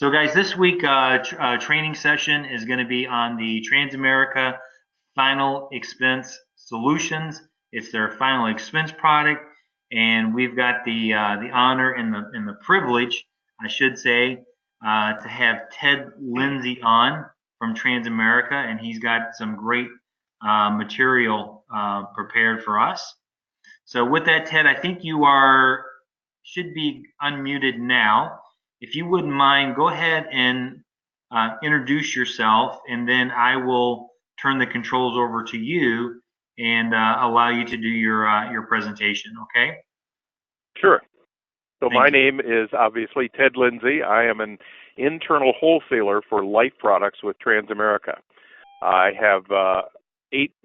So, guys, this week training session is going to be on the Transamerica Final Expense Solutions. It's their final expense product, and we've got the honor and the privilege, I should say, to have Ted Lindsay on from Transamerica, and he's got some great material prepared for us. So, with that, Ted, I think you are should be unmuted now. If you wouldn't mind, go ahead and introduce yourself, and then I will turn the controls over to you and allow you to do your presentation. Okay? Sure. So Thank my you. name is obviously Ted Lindsay. I am an internal wholesaler for life products with Transamerica. I have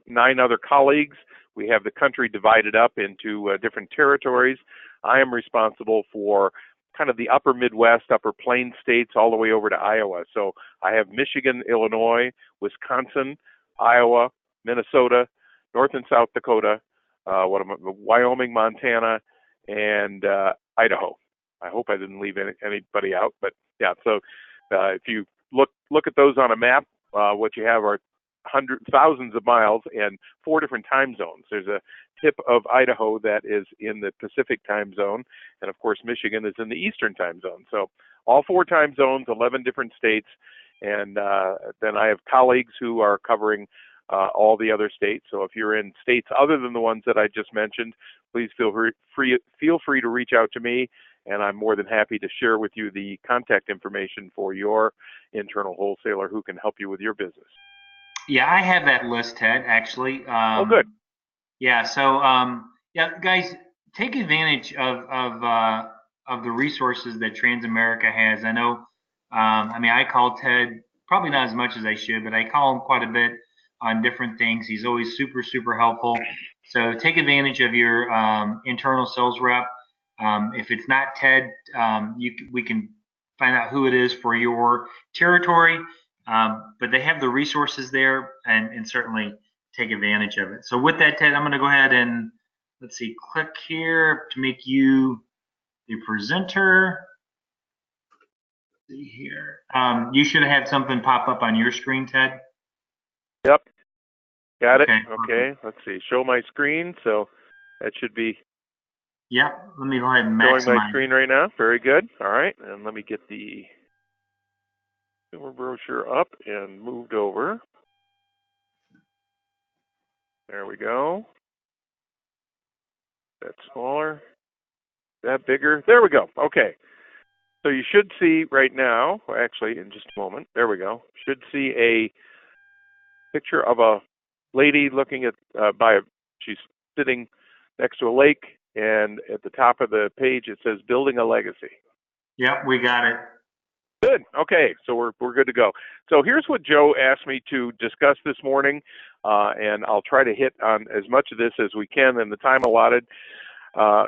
9 other colleagues. We have the country divided up into different territories. I am responsible for kind of the upper Midwest, upper Plain states, all the way over to Iowa. So I have Michigan, Illinois, Wisconsin, Iowa, Minnesota, North and South Dakota, Wyoming, Montana, and Idaho. I hope I didn't leave anybody out, but yeah. So if you look at those on a map, what you have are thousands of miles and 4 different time zones. There's a tip of Idaho that is in the Pacific time zone, and of course Michigan is in the Eastern time zone. So all 4 time zones, 11 different states, and then I have colleagues who are covering all the other states. So if you're in states other than the ones that I just mentioned, please feel free to reach out to me, and I'm more than happy to share with you the contact information for your internal wholesaler who can help you with your business. Yeah, I have that list, Ted. Actually. Oh, good. Yeah. So, yeah, guys, take advantage of the resources that Transamerica has. I know. I mean, I call Ted probably not as much as I should, but I call him quite a bit on different things. He's always super helpful. So take advantage of your internal sales rep. If it's not Ted, we can find out who it is for your territory. But they have the resources there, and certainly take advantage of it. So with that, Ted, I'm going to go ahead and let's see, click here to make you the presenter. Let's see here. You should have had something pop up on your screen, Ted. Yep. Got it. Okay. Okay. Let's see. Show my screen. So that should be. Yeah. Let me go ahead and showing maximize. my screen right now. Very good. All right. And let me get the consumer brochure up and moved over. There we go. That smaller. That bigger. There we go. Okay. So you should see right now, well, actually in just a moment, there we go. Should see a picture of a lady looking at she's sitting next to a lake, and at the top of the page it says building a legacy. Yep, we got it. Good. Okay, so we're good to go. So here's what Joe asked me to discuss this morning, and I'll try to hit on as much of this as we can in the time allotted.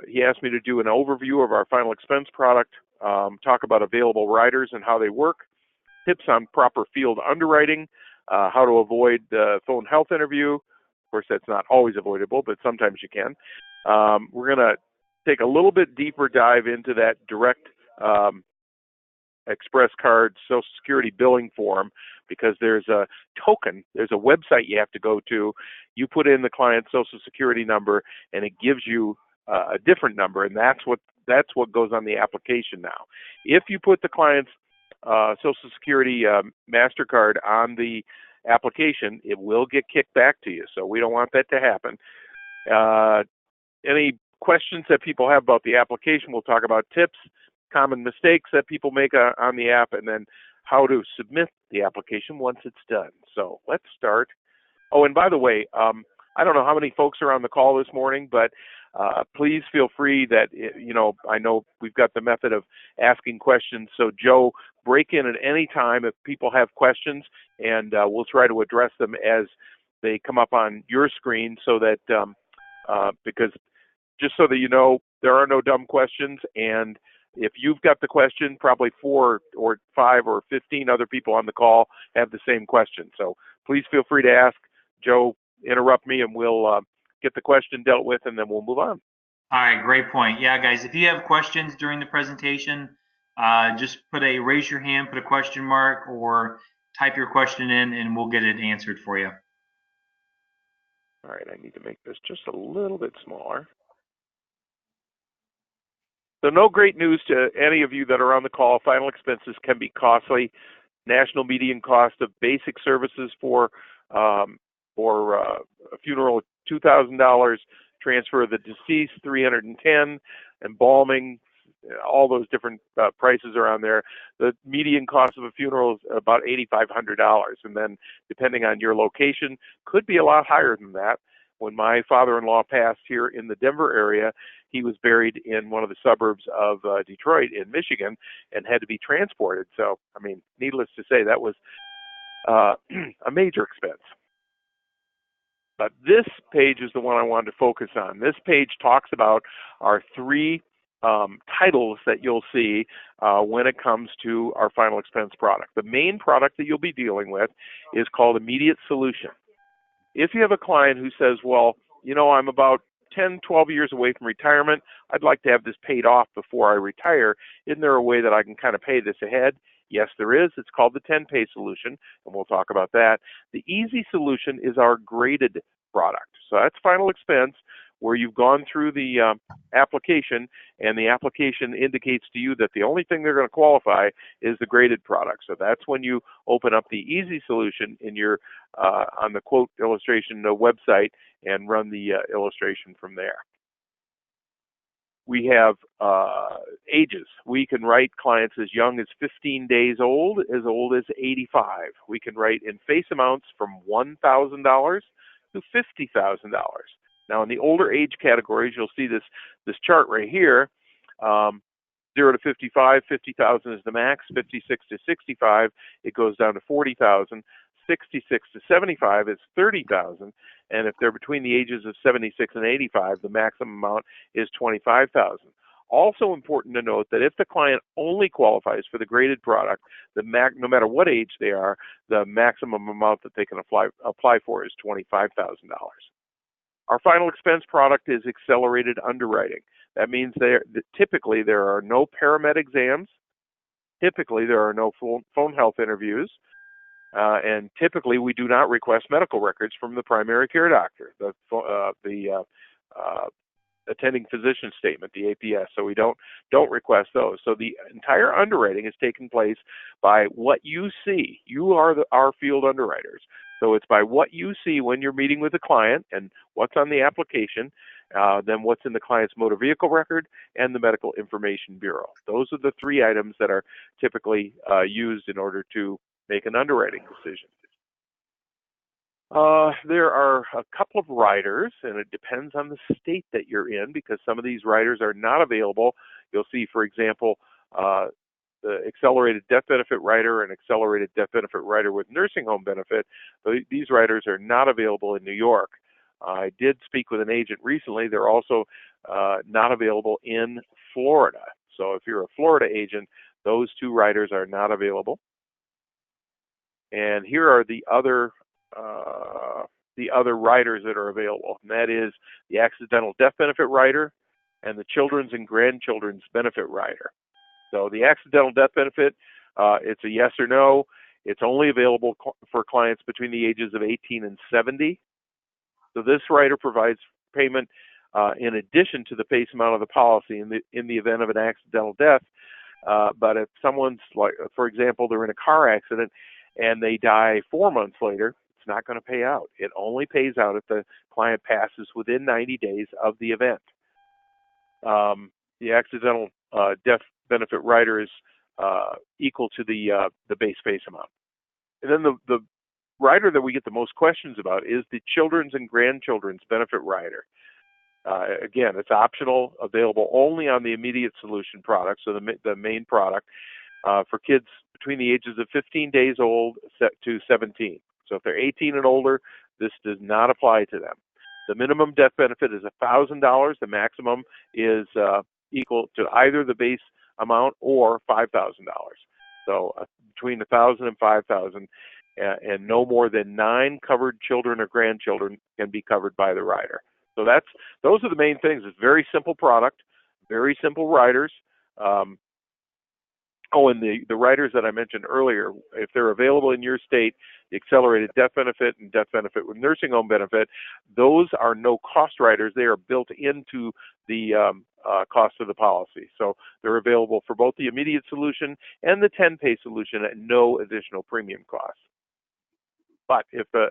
He asked me to do an overview of our final expense product, talk about available riders and how they work, tips on proper field underwriting, how to avoid the phone health interview. Of course, that's not always avoidable, but sometimes you can. We're going to take a little bit deeper dive into that direct express card Social Security billing form, because there's a token, there's a website you have to go to. You put in the client's Social Security number, and it gives you a different number, and that's what goes on the application now. If you put the client's Social Security MasterCard on the application, it will get kicked back to you. So we don't want that to happen. Any questions that people have about the application, we'll talk about tips, common mistakes that people make on the app, and then how to submit the application once it's done. So let's start. Oh, and by the way, I don't know how many folks are on the call this morning, but please feel free that, I know we've got the method of asking questions. So Joe, break in at any time if people have questions, and we'll try to address them as they come up on your screen, so that, because just so that you know, there are no dumb questions, and if you've got the question, probably 4 or 5 or 15 other people on the call have the same question. So please feel free to ask. Joe, interrupt me, and we'll get the question dealt with, and then we'll move on. All right, great point. Yeah, guys, if you have questions during the presentation, just raise your hand, put a question mark, or type your question in, and we'll get it answered for you. All right, I need to make this just a little bit smaller. So no great news to any of you that are on the call. Final expenses can be costly. National median cost of basic services for a funeral, $2,000. Transfer of the deceased, $310. Embalming, all those different prices around there. The median cost of a funeral is about $8,500, and then depending on your location, could be a lot higher than that. When my father-in-law passed here in the Denver area, he was buried in one of the suburbs of Detroit in Michigan and had to be transported. So, I mean, needless to say, that was a major expense. But this page is the one I wanted to focus on. This page talks about our three titles that you'll see when it comes to our final expense product. The main product that you'll be dealing with is called Immediate Solution. If you have a client who says, well, you know, I'm about 10, 12 years away from retirement, I'd like to have this paid off before I retire, isn't there a way that I can kind of pay this ahead? Yes, there is. It's called the 10-pay solution, and we'll talk about that. The easy solution is our graded product. So that's final expense, where you've gone through the application, and the application indicates to you that the only thing they're going to qualify is the graded product. So that's when you open up the easy solution in your on the quote illustration website and run the illustration from there. We have ages. We can write clients as young as 15 days old as 85. We can write in face amounts from $1,000 to $50,000. Now, in the older age categories, you'll see this chart right here. 0 to 55, 50,000 is the max. 56 to 65, it goes down to 40,000. 66 to 75 is 30,000, and if they're between the ages of 76 and 85, the maximum amount is 25,000. Also important to note that if the client only qualifies for the graded product, no matter what age they are, the maximum amount that they can apply for is $25,000. Our final expense product is accelerated underwriting. That means typically there are no paramed exams. Typically there are no phone health interviews. And typically we do not request medical records from the primary care doctor, the attending physician statement, the APS. So we don't request those. So the entire underwriting is taking place by what you see. You are our field underwriters. So it's by what you see when you're meeting with the client and what's on the application, then what's in the client's motor vehicle record and the medical information bureau. Those are the three items that are typically used in order to make an underwriting decision. There are a couple of riders, and it depends on the state that you're in, because some of these riders are not available. You'll see, for example, the accelerated death benefit rider and accelerated death benefit rider with nursing home benefit. These riders are not available in New York. I did speak with an agent recently. They're also not available in Florida. So if you're a Florida agent, those two riders are not available. And here are the other riders that are available, and that is the accidental death benefit rider and the children's and grandchildren's benefit rider. So the accidental death benefit, it's a yes or no. It's only available for clients between the ages of 18 and 70. So this rider provides payment in addition to the face amount of the policy in the event of an accidental death. But if someone's, like, for example, they're in a car accident and they die 4 months later, it's not going to pay out. It only pays out if the client passes within 90 days of the event. The accidental death benefit rider is equal to the base face amount. And then the rider that we get the most questions about is the children's and grandchildren's benefit rider. Again, it's optional, available only on the immediate solution product, so the main product, for kids between the ages of 15 days old to 17. So if they're 18 and older, this does not apply to them. The minimum death benefit is $1,000. The maximum is equal to either the base amount or $5,000. So between $1,000 and $5,000, and no more than 9 covered children or grandchildren can be covered by the rider. So those are the main things. It's a very simple product, very simple riders. Oh, and the riders that I mentioned earlier, if they're available in your state, the accelerated death benefit and death benefit with nursing home benefit, those are no cost riders. They are built into the cost of the policy. So they're available for both the immediate solution and the 10-pay solution at no additional premium cost. But if the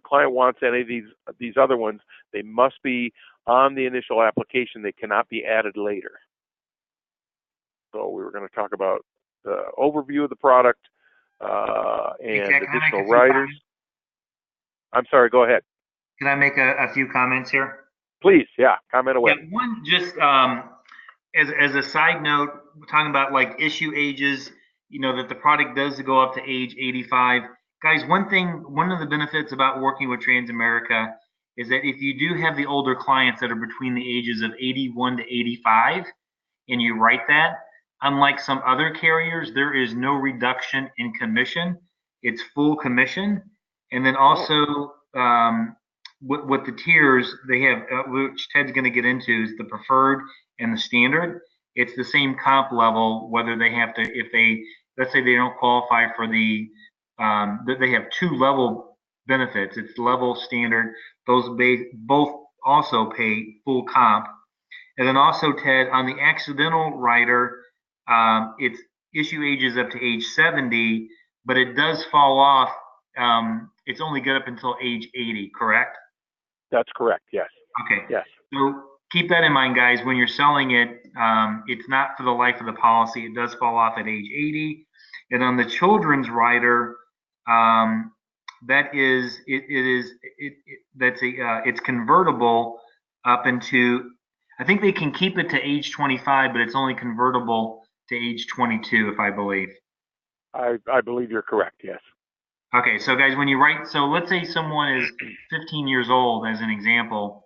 client wants any of these other ones, they must be on the initial application. They cannot be added later. So we were going to talk about the overview of the product and additional riders. I'm sorry, go ahead. Can I make a few comments here? Please, yeah, comment away. Yeah, one, just as a side note, we're talking about like issue ages, that the product does go up to age 85. Guys, one of the benefits about working with Transamerica is that if you do have the older clients that are between the ages of 81 to 85, and you write that, unlike some other carriers, there is no reduction in commission. It's full commission. And then also, with the tiers, they have, which Ted's going to get into, is the preferred and the standard. It's the same comp level, whether they have to, if they, let's say they don't qualify for they have two level benefits. It's level, standard. Those both also pay full comp. And then also, Ted, on the accidental rider, it's issue ages up to age 70, but it does fall off. It's only good up until age 80, correct? That's correct, yes. Okay. Yes. So keep that in mind, guys. When you're selling it, it's not for the life of the policy. It does fall off at age 80. And on the children's rider, it's convertible up into, I think they can keep it to age 25, but it's only convertible to age 22, if I believe. I believe you're correct, yes. Okay, so guys, when you write, so let's say someone is 15 years old, as an example,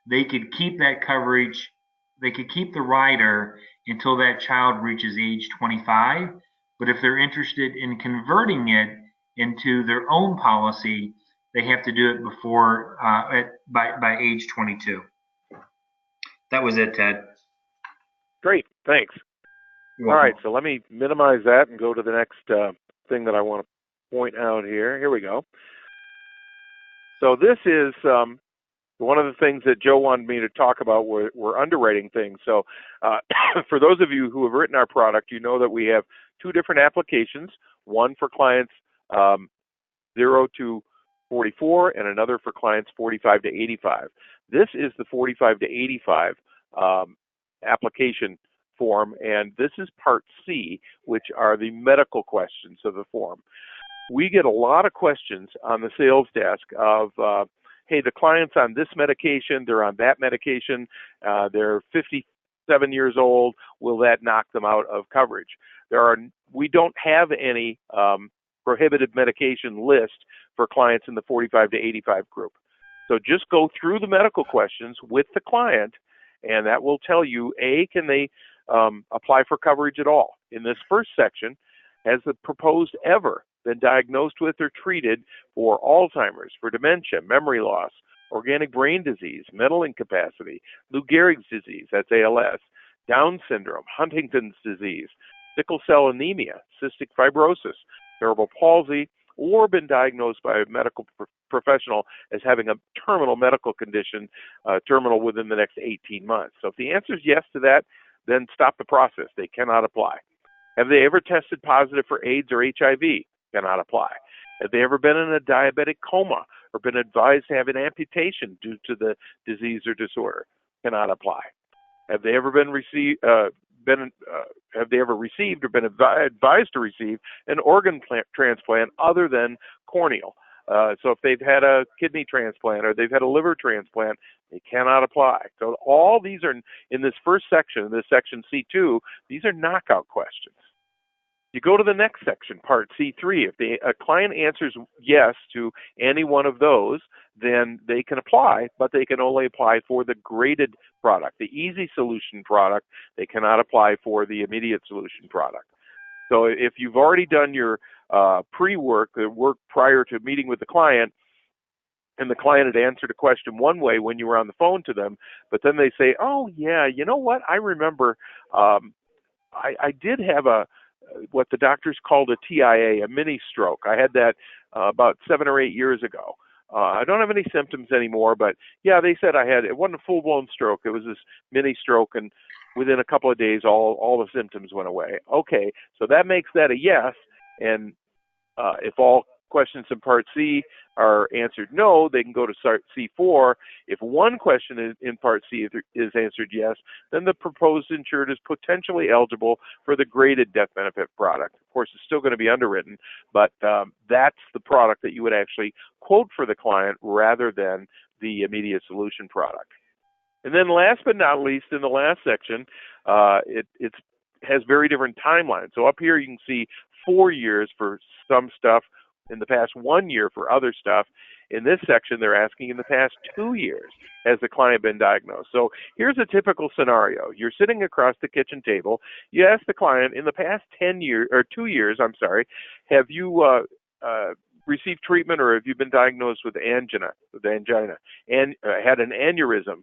they could keep that coverage, they could keep the rider until that child reaches age 25. But if they're interested in converting it into their own policy, they have to do it before by age 22. That was it, Ted. Great, thanks. All right, so let me minimize that and go to the next thing that I want to point out here. Here we go. So this is one of the things that Joe wanted me to talk about were underwriting things. So for those of you who have written our product, you know that we have two different applications, one for clients 0 to 44 and another for clients 45 to 85. This is the 45 to 85 application form, and this is part C, which are the medical questions of the form. We get a lot of questions on the sales desk of, hey, the client's on this medication, they're on that medication, they're 57 years old, will that knock them out of coverage? We don't have any prohibited medication list for clients in the 45 to 85 group. So just go through the medical questions with the client, and that will tell you, A, can they apply for coverage at all? In this first section, has the proposed ever been diagnosed with or treated for Alzheimer's, for dementia, memory loss, organic brain disease, mental incapacity, Lou Gehrig's disease, that's ALS, Down syndrome, Huntington's disease, sickle cell anemia, cystic fibrosis, cerebral palsy, or been diagnosed by a medical professional as having a terminal medical condition, terminal within the next 18 months. So if the answer is yes to that, then stop the process. They cannot apply. Have they ever tested positive for AIDS or HIV? Cannot apply. Have they ever been in a diabetic coma or been advised to have an amputation due to the disease or disorder? Cannot apply. Have they ever have they ever received or been advised to receive an organ transplant other than corneal? So if they've had a kidney transplant or they've had a liver transplant, they cannot apply. So all these are in this first section, this section C2, these are knockout questions. You go to the next section, part C3. If a client answers yes to any one of those, then they can apply, but they can only apply for the graded product, the easy solution product. They cannot apply for the immediate solution product. So if you've already done your pre-work, the work prior to meeting with the client, and the client had answered a question one way when you were on the phone to them, but then they say, oh, yeah, you know what? I remember I did have what the doctors called a TIA, a mini stroke. I had that about 7 or 8 years ago. I don't have any symptoms anymore, but yeah, they said it wasn't a full-blown stroke. It was this mini stroke, and within a couple of days, all the symptoms went away. Okay, so that makes that a yes, and if all questions in Part C are answered no, they can go to C4. If one question in Part C is answered yes, then the proposed insured is potentially eligible for the graded death benefit product. Of course, it's still going to be underwritten, but that's the product that you would actually quote for the client rather than the immediate solution product. And then last but not least, in the last section, it has very different timelines. So up here you can see 4 years for some stuff, in the past 1 year for other stuff. In this section, they're asking in the past 2 years has the client been diagnosed. So here's a typical scenario. You're sitting across the kitchen table. You ask the client, in the past 10 years, or 2 years, I'm sorry, have you received treatment, or have you been diagnosed with angina, and had an aneurysm,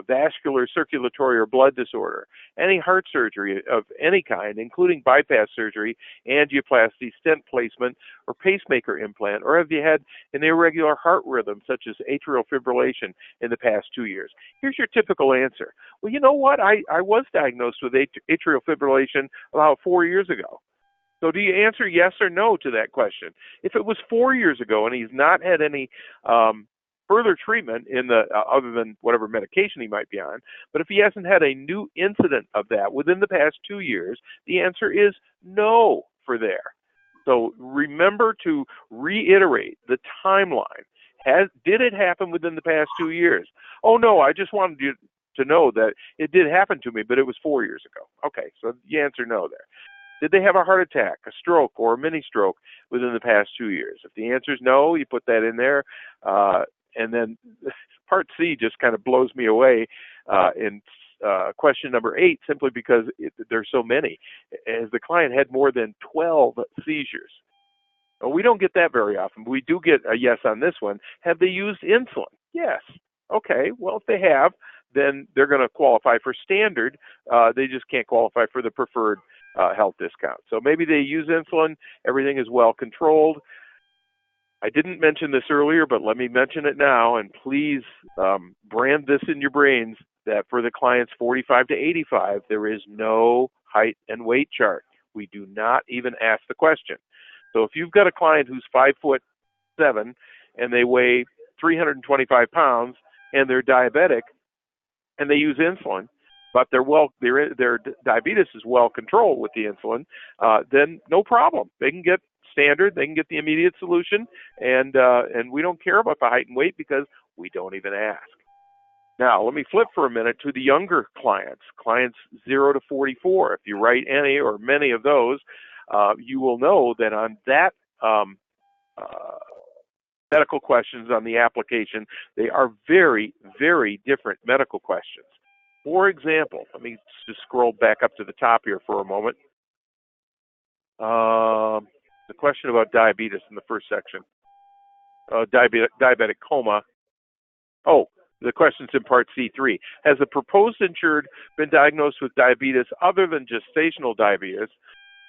vascular, circulatory, or blood disorder, any heart surgery of any kind, including bypass surgery, angioplasty, stent placement, or pacemaker implant, or have you had an irregular heart rhythm such as atrial fibrillation in the past 2 years? Here's your typical answer. Well, you know what? I was diagnosed with atrial fibrillation about 4 years ago. So do you answer yes or no to that question? If it was 4 years ago and he's not had any further treatment in the other than whatever medication he might be on, but if he hasn't had a new incident of that within the past 2 years, the answer is no for there. So remember to reiterate the timeline. Did it happen within the past 2 years? Oh, no, I just wanted you to know that it did happen to me, but it was 4 years ago. Okay, so you answer no there. Did they have a heart attack, a stroke, or a mini stroke within the past 2 years? If the answer is no, you put that in there. And then Part C just kind of blows me away in question number 8, simply because there's so many. As the client had more than 12 seizures. Well, we don't get that very often, but we do get a yes on this one. Have they used insulin? Yes. Okay, well, if they have, then they're going to qualify for standard. They just can't qualify for the preferred health discount. So maybe they use insulin, everything is well controlled. I didn't mention this earlier, but let me mention it now, and please brand this in your brains that for the clients 45 to 85, there is no height and weight chart. We do not even ask the question. So if you've got a client who's 5'7" and they weigh 325 pounds and they're diabetic and they use insulin, but their diabetes is well controlled with the insulin, then no problem. They can get standard, they can get the immediate solution, and we don't care about the height and weight because we don't even ask. Now, let me flip for a minute to the younger clients 0 to 44. If you write any or many of those, you will know that on that medical questions on the application, they are very, very different medical questions. For example, let me just scroll back up to the top here for a moment. The question about diabetes in the first section, diabetic coma. Oh, the question's in Part C3. Has the proposed insured been diagnosed with diabetes other than gestational diabetes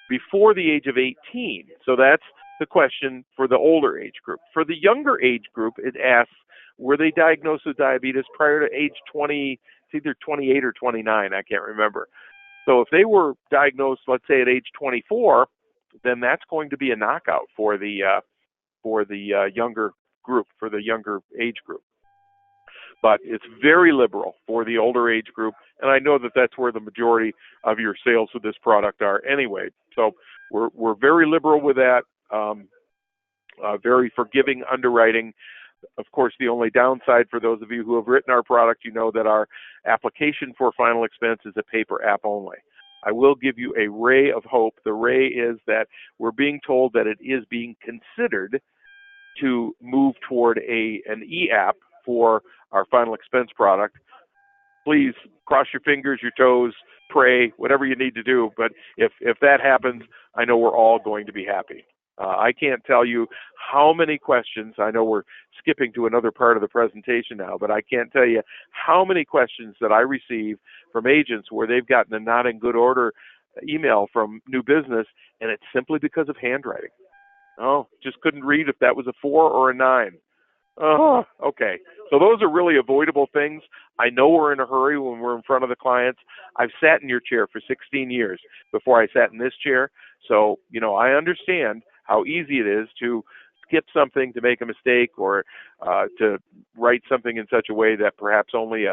before the age of 18? So that's the question for the older age group. For the younger age group, it asks, were they diagnosed with diabetes prior to age 20? It's either 28 or 29, I can't remember. So if they were diagnosed, let's say at age 24, then that's going to be a knockout for the younger group, for the younger age group. But it's very liberal for the older age group, and I know that that's where the majority of your sales of this product are anyway. So we're very liberal with that, very forgiving underwriting. Of course, the only downside for those of you who have written our product, you know that our application for final expense is a paper app only. I will give you a ray of hope. The ray is that we're being told that it is being considered to move toward an e-app for our final expense product. Please cross your fingers, your toes, pray, whatever you need to do. But if that happens, I know we're all going to be happy. I can't tell you how many questions, I know we're skipping to another part of the presentation now, but I can't tell you how many questions that I receive from agents where they've gotten a not in good order email from new business, and it's simply because of handwriting. Oh, just couldn't read if that was a 4 or a 9. Oh, okay. So those are really avoidable things. I know we're in a hurry when we're in front of the clients. I've sat in your chair for 16 years before I sat in this chair. So, I understand how easy it is to skip something, to make a mistake, or to write something in such a way that perhaps only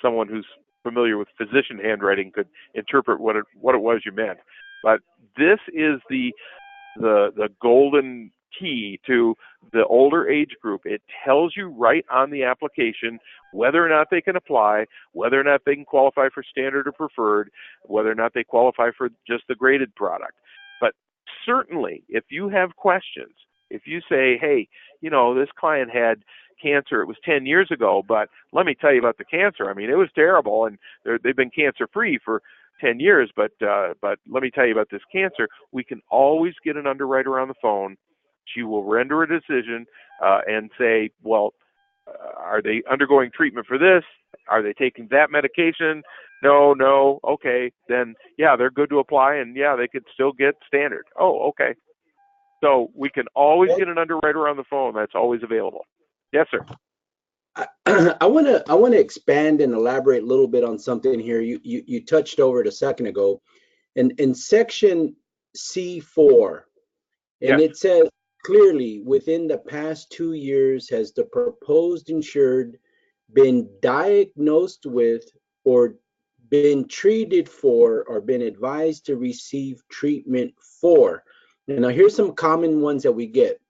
someone who's familiar with physician handwriting could interpret what it was you meant. But this is the golden key to the older age group. It tells you right on the application whether or not they can apply, whether or not they can qualify for standard or preferred, whether or not they qualify for just the graded product. But certainly, if you have questions, if you say, hey, this client had cancer, it was 10 years ago, but let me tell you about the cancer. I mean, it was terrible, and they've been cancer-free for 10 years, but let me tell you about this cancer. We can always get an underwriter on the phone. She will render a decision and say, well, are they undergoing treatment for this? Are they taking that medication? No. Okay, then, yeah, they're good to apply, and, yeah, they could still get standard. Oh, okay. So we can always get an underwriter on the phone. That's always available. Yes, sir. I want to expand and elaborate a little bit on something here. You touched over it a second ago, in section C4, and Yes. it says clearly, within the past 2 years, has the proposed insured been diagnosed with or been treated for or been advised to receive treatment for. And now here's some common ones that we get: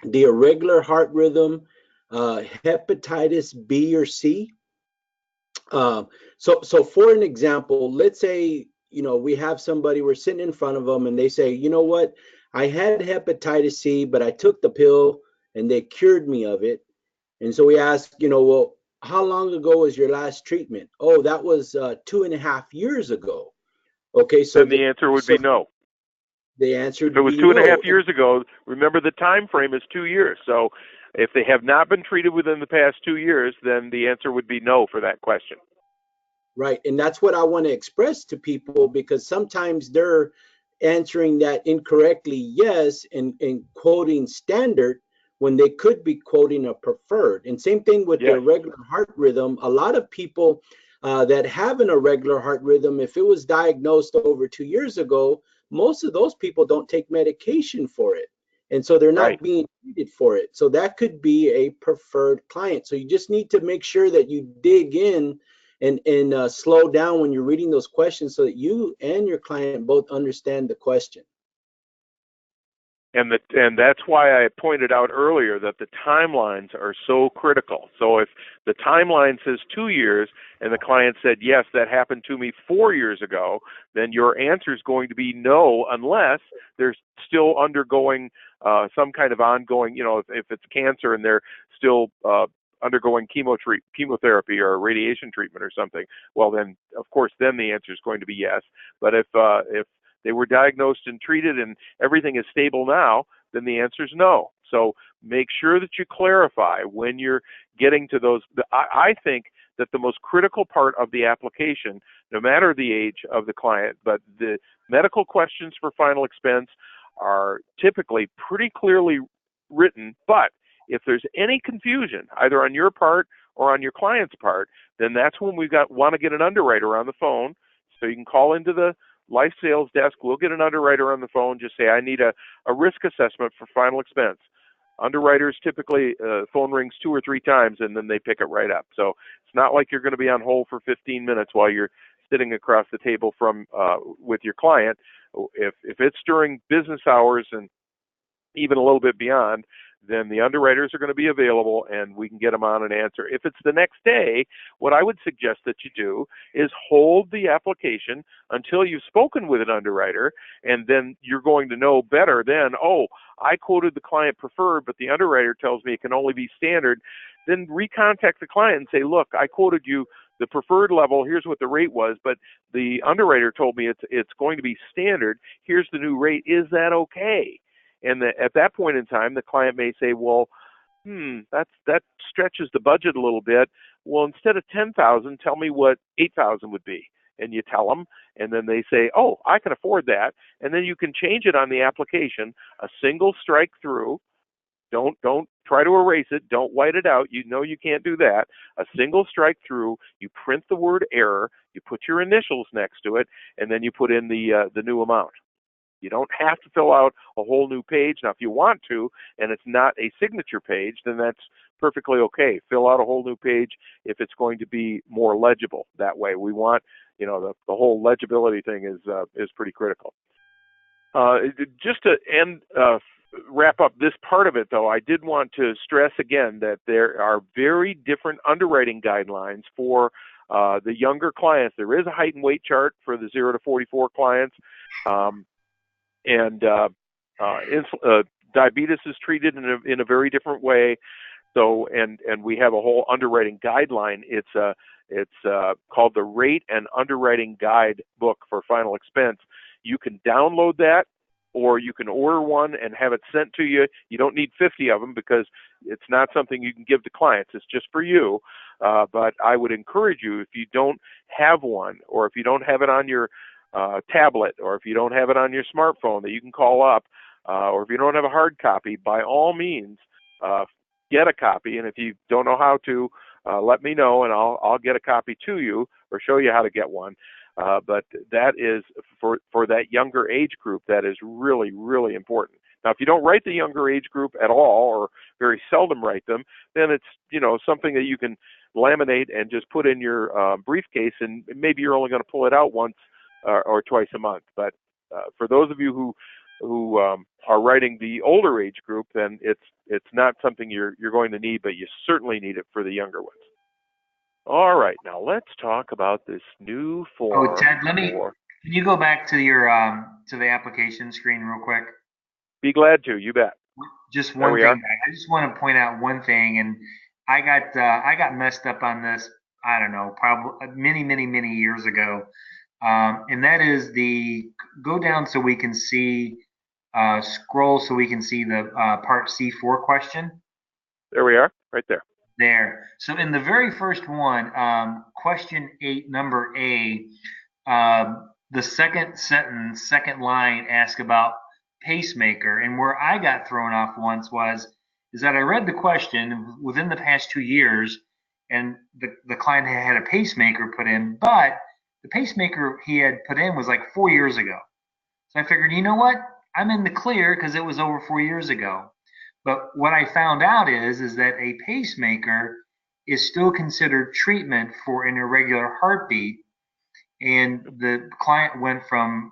the irregular heart rhythm, hepatitis B or C. So for an example, let's say, we have somebody, we're sitting in front of them and they say, you know what, I had hepatitis C, but I took the pill and they cured me of it. And so we ask, well, how long ago was your last treatment? Oh, that was 2.5 years ago. Okay, so Then the answer would be no. the answer If it would was be 2.5 no. years ago, remember the time frame is 2 years. So if they have not been treated within the past 2 years, then the answer would be no for that question. Right. And that's what I want to express to people, because sometimes they're answering that incorrectly, yes, and quoting standard when they could be quoting a preferred. And same thing with the Yes. irregular heart rhythm. A lot of people that have an irregular heart rhythm, if it was diagnosed over 2 years ago, most of those people don't take medication for it. And so they're Right. not being treated for it. So that could be a preferred client. So you just need to make sure that you dig in and slow down when you're reading those questions so that you and your client both understand the question. And that's why I pointed out earlier that the timelines are so critical. So if the timeline says 2 years and the client said, yes, that happened to me 4 years ago, then your answer is going to be no, unless they're still undergoing some kind of ongoing, if it's cancer and they're still undergoing chemotherapy or radiation treatment or something. Well, then, of course, then the answer is going to be yes. But if they were diagnosed and treated and everything is stable now, then the answer is no. So make sure that you clarify when you're getting to those. I think that the most critical part of the application, no matter the age of the client, but the medical questions for final expense are typically pretty clearly written. But if there's any confusion, either on your part or on your client's part, then that's when want to get an underwriter on the phone. So you can call into the life sales desk. We'll get an underwriter on the phone. Just say, I need a risk assessment for final expense. Underwriters typically, phone rings 2 or 3 times and then they pick it right up. So it's not like you're going to be on hold for 15 minutes while you're sitting across the table from with your client. If it's during business hours and even a little bit beyond, then the underwriters are going to be available and we can get them on an answer. If it's the next day, what I would suggest that you do is hold the application until you've spoken with an underwriter, and then you're going to know better then, oh, I quoted the client preferred, but the underwriter tells me it can only be standard. Then recontact the client and say, look, I quoted you the preferred level, here's what the rate was, but the underwriter told me it's going to be standard. Here's the new rate. Is that okay? And at that point in time, the client may say, well, that stretches the budget a little bit. Well, instead of $10,000, tell me what $8,000 would be. and you tell them, and then they say, oh, I can afford that, and then you can change it on the application, a single strike through. Don't try to erase it. Don't white it out. You know you can't do that. A single strike through. You print the word error. You put your initials next to it, and then you put in the new amount. You don't have to fill out a whole new page. Now, if you want to, and it's not a signature page, then that's perfectly okay. Fill out a whole new page if it's going to be more legible that way. We want, the whole legibility thing is pretty critical. Just to wrap up this part of it, though, I did want to stress again that there are very different underwriting guidelines for the younger clients. There is a height and weight chart for the 0 to 44 clients. Diabetes is treated in a very different way. So, and we have a whole underwriting guideline. It's called the Rate and Underwriting Guide book for final expense. You can download that, or you can order one and have it sent to you. You don't need 50 of them because it's not something you can give to clients. It's just for you. But I would encourage you, if you don't have one, or if you don't have it on your tablet, or if you don't have it on your smartphone that you can call up, or if you don't have a hard copy, by all means, get a copy. And if you don't know how to, let me know, and I'll get a copy to you or show you how to get one. But that is for that younger age group, that is really, really important. Now, if you don't write the younger age group at all, or very seldom write them, then it's something that you can laminate and just put in your briefcase, and maybe you're only going to pull it out once or twice a month. But for those of you who are writing the older age group, then it's not something you're going to need, but you certainly need it for the younger ones. All right, now let's talk about this new form. Oh, Ted, can you go back to your to the application screen real quick? Be glad to. You bet. Just one thing. I just want to point out one thing, and I got messed up on this. I don't know, probably many years ago, and that is go down so we can see, scroll so we can see the part C4 question. There we are, right there. There. So in the very first one, question 8, number A, the second sentence, second line asks about pacemaker. And where I got thrown off once is that I read the question within the past 2 years, and the client had a pacemaker put in, but the pacemaker he had put in was like 4 years ago. So I figured, you know what? I'm in the clear because it was over 4 years ago. But what I found out is that a pacemaker is still considered treatment for an irregular heartbeat, and the client went from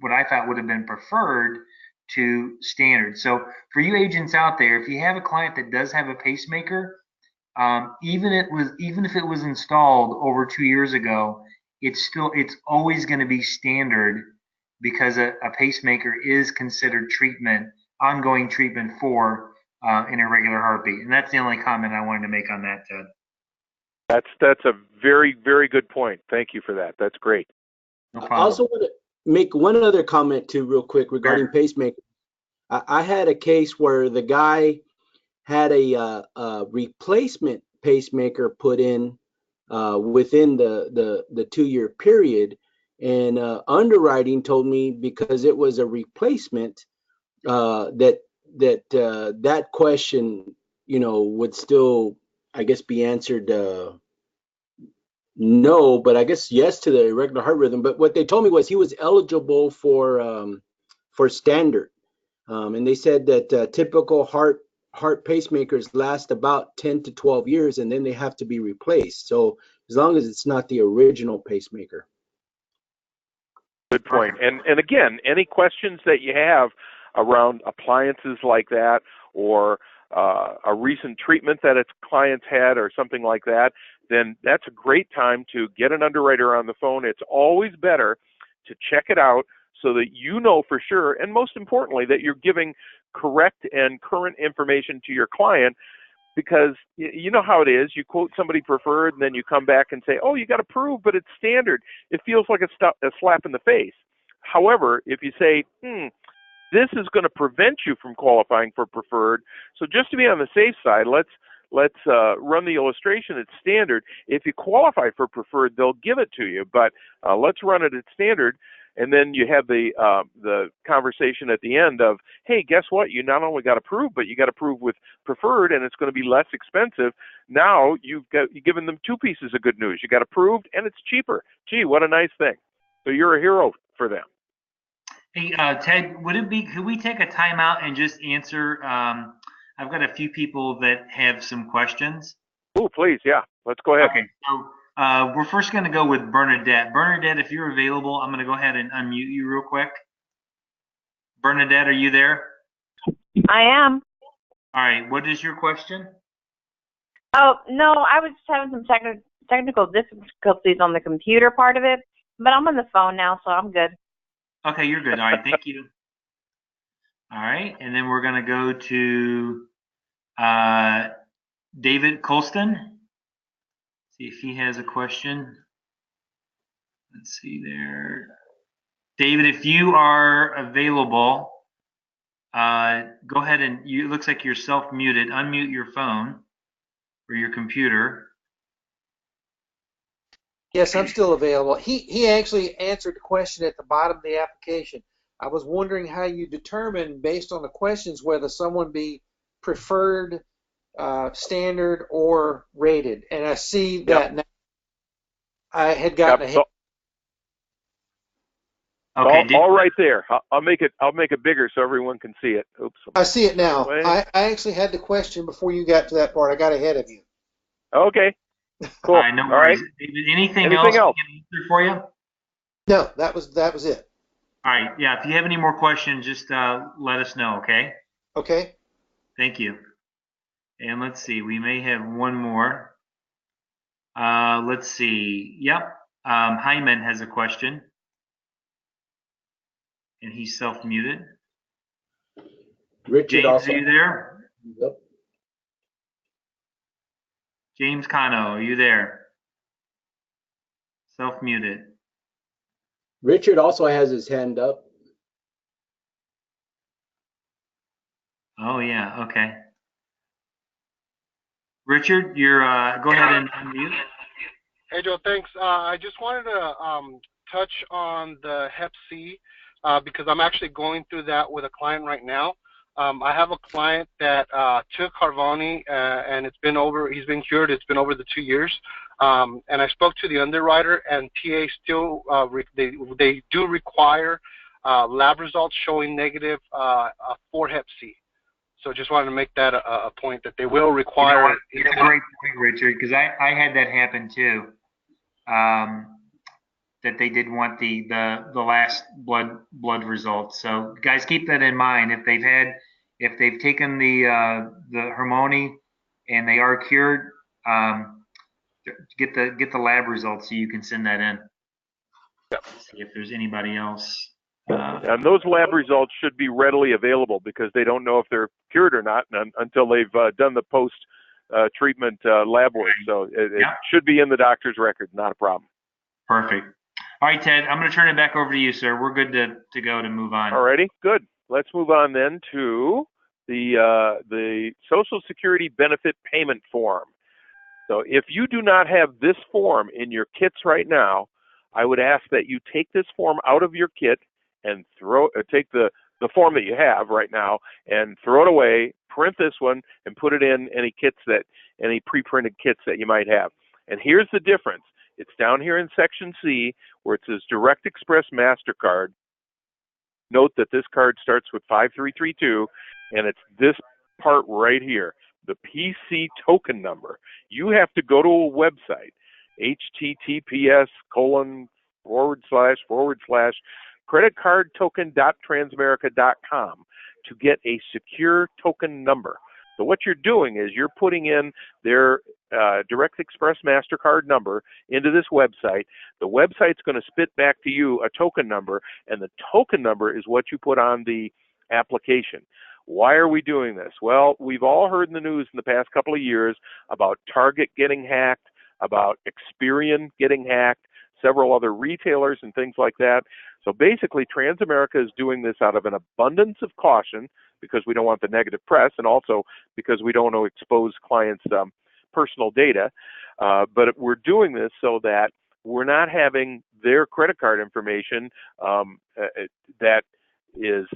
what I thought would have been preferred to standard. So for you agents out there, if you have a client that does have a pacemaker, even if it was installed over 2 years ago, it's always going to be standard, because a pacemaker is considered ongoing treatment for an irregular heartbeat. And that's the only comment I wanted to make on that, Ted. That's a very, very good point. Thank you for that. That's great. No I problem. also want to make one other comment too, real quick, regarding pacemaker. I had a case where the guy had a replacement pacemaker put in within the 2-year period, and underwriting told me, because it was a replacement, that question, would still, I guess, be answered no, but I guess yes to the irregular heart rhythm. But what they told me was he was eligible for standard, and they said that typical heart pacemakers last about 10 to 12 years, and then they have to be replaced. So as long as it's not the original pacemaker. Good point. And again, any questions that you have around appliances like that, or a recent treatment that its clients had, or something like that, then that's a great time to get an underwriter on the phone. It's always better to check it out so that you know for sure, and most importantly, that you're giving correct and current information to your client, because you know how it is. You quote somebody preferred, and then you come back and say, oh, you got approved, but it's standard. It feels like a slap in the face. However, if you say, this is going to prevent you from qualifying for preferred, so just to be on the safe side, let's let's run the illustration at standard. If you qualify for preferred, they'll give it to you, but let's run it at standard. And then you have the conversation at the end of, hey, guess what? You not only got approved, but you got approved with preferred, and it's going to be less expensive. Now you've given them two pieces of good news. You got approved, and it's cheaper. Gee, what a nice thing. So you're a hero for them. Hey, Ted, could we take a timeout and just answer? I've got a few people that have some questions. Oh, please, yeah. Let's go ahead. Okay, so we're first going to go with Bernadette. Bernadette, if you're available, I'm going to go ahead and unmute you real quick. Bernadette, are you there? I am. All right, what is your question? Oh, no, I was just having some technical difficulties on the computer part of it, but I'm on the phone now, so I'm good. Okay, you're good. All right, thank you. All right, and then we're going to go to David Colston. See if he has a question. Let's see there. David, if you are available, go ahead and it looks like you're self-muted. Unmute your phone or your computer. Yes, I'm still available. He actually answered the question at the bottom of the application. I was wondering how you determine, based on the questions, whether someone be preferred, standard, or rated. And I see that now. I had gotten ahead. Okay, all right there. I'll make it bigger so everyone can see it. Oops. I see it now. I actually had the question before you got to that part. I got ahead of you. Okay. Cool. No worries. Right. David, anything else we can answer for you? No, that was it. All right. Yeah. If you have any more questions, just let us know. Okay. Okay. Thank you. And let's see. We may have one more. Let's see. Yep. Hyman has a question. And he's self-muted. Richard James, also. are you there? Yep. James Cano, are you there? Self-muted. Richard also has his hand up. Oh yeah, okay. Richard, you're go ahead and unmute. Hey Joe, thanks. I just wanted to touch on the Hep C because I'm actually going through that with a client right now. I have a client that took Harvoni and he's been cured. It's been over the 2 years. And I spoke to the underwriter, and TA still they do require lab results showing negative for Hep C. So just wanted to make that a point that they will require. It's a great point, Richard, because I had that happen too. That they did want the last blood results. So guys, keep that in mind. If they've taken the Harmony and they are cured, get the lab results so you can send that in. Yep. See if there's anybody else. And those lab results should be readily available because they don't know if they're cured or not until they've done the post-treatment lab work. So it should be in the doctor's record, not a problem. Perfect. All right, Ted, I'm going to turn it back over to you, sir. We're good to go to move on. All righty, good. Let's move on then to the Social Security benefit payment form. So if you do not have this form in your kits right now, I would ask that you take this form out of your kit and take the form that you have right now and throw it away, print this one, and put it in any pre-printed kits that you might have. And here's the difference. It's down here in Section C where it says Direct Express MasterCard. Note that this card starts with 5332, and it's this part right here, the PC token number. You have to go to a website, https://creditcardtoken.transamerica.com to get a secure token number. So what you're doing is you're putting in their Direct Express MasterCard number into this website. The website's going to spit back to you a token number, and the token number is what you put on the application. Why are we doing this? Well, we've all heard in the news in the past couple of years about Target getting hacked, about Experian getting hacked. several other retailers and things like that. So basically, Transamerica is doing this out of an abundance of caution because we don't want the negative press, and also because we don't want to expose clients' personal data. But we're doing this so that we're not having their credit card information that is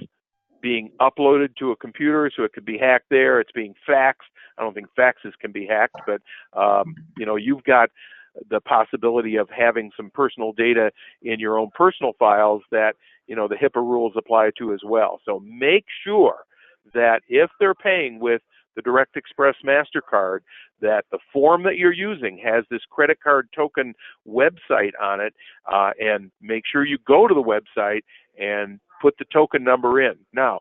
being uploaded to a computer, so it could be hacked there. It's being faxed. I don't think faxes can be hacked, but you've got the possibility of having some personal data in your own personal files that the HIPAA rules apply to as well. So make sure that if they're paying with the Direct Express MasterCard, that the form that you're using has this credit card token website on it, and make sure you go to the website and put the token number in. Now,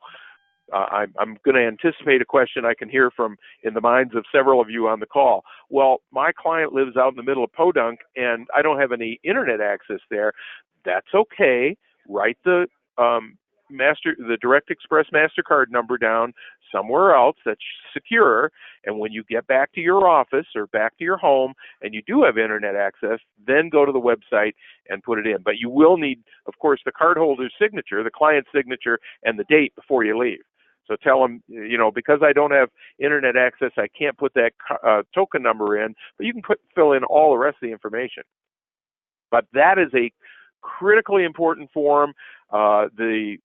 I'm going to anticipate a question I can hear from in the minds of several of you on the call. Well, my client lives out in the middle of Podunk, and I don't have any internet access there. That's okay. Write the Direct Express MasterCard number down somewhere else that's secure, and when you get back to your office or back to your home and you do have internet access, then go to the website and put it in. But you will need, of course, the cardholder's signature, the client's signature, and the date before you leave. So tell them, because I don't have internet access, I can't put that token number in, but you can fill in all the rest of the information. But that is a critically important form. The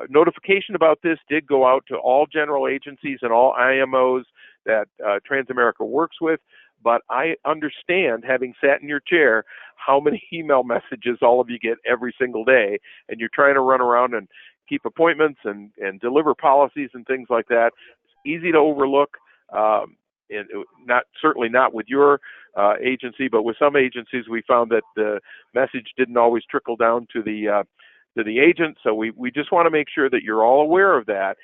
notification about this did go out to all general agencies and all IMOs that Transamerica works with, but I understand, having sat in your chair, how many email messages all of you get every single day, and you're trying to run around and keep appointments and deliver policies and things like that. It's easy to overlook, and certainly not with your agency, but with some agencies we found that the message didn't always trickle down to the agent. So we just want to make sure that you're all aware of that.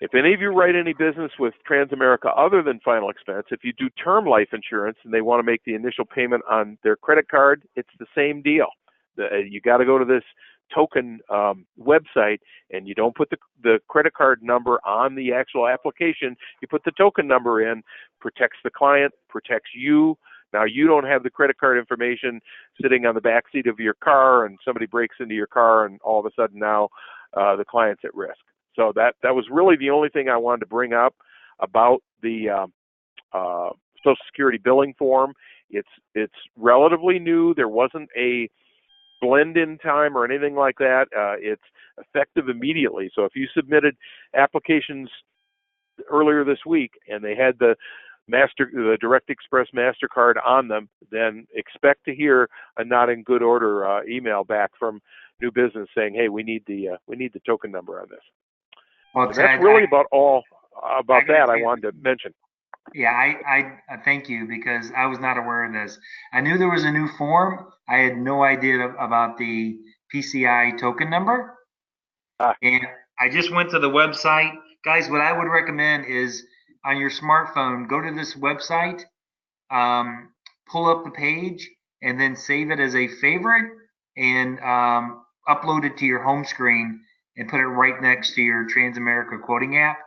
If any of you write any business with Transamerica other than Final Expense, if you do term life insurance and they want to make the initial payment on their credit card, it's the same deal. You got to go to this token website, and you don't put the credit card number on the actual application. You put the token number in. Protects the client, protects you. Now, you don't have the credit card information sitting on the back seat of your car, and somebody breaks into your car, and all of a sudden now the client's at risk. So that was really the only thing I wanted to bring up about the Social Security billing form. It's relatively new. There wasn't a blend-in time or anything like that. It's effective immediately. So if you submitted applications earlier this week and they had the Direct Express MasterCard on them, then expect to hear a not in good order email back from new business saying, "Hey, we need the token number on this." Well, So Ted, that's really about all about that I wanted to mention. Yeah, I thank you, because I was not aware of this. I knew there was a new form. I had no idea about the PCI token number. And I just went to the website. Guys, what I would recommend is on your smartphone, go to this website, pull up the page, and then save it as a favorite, and upload it to your home screen and put it right next to your Transamerica quoting app.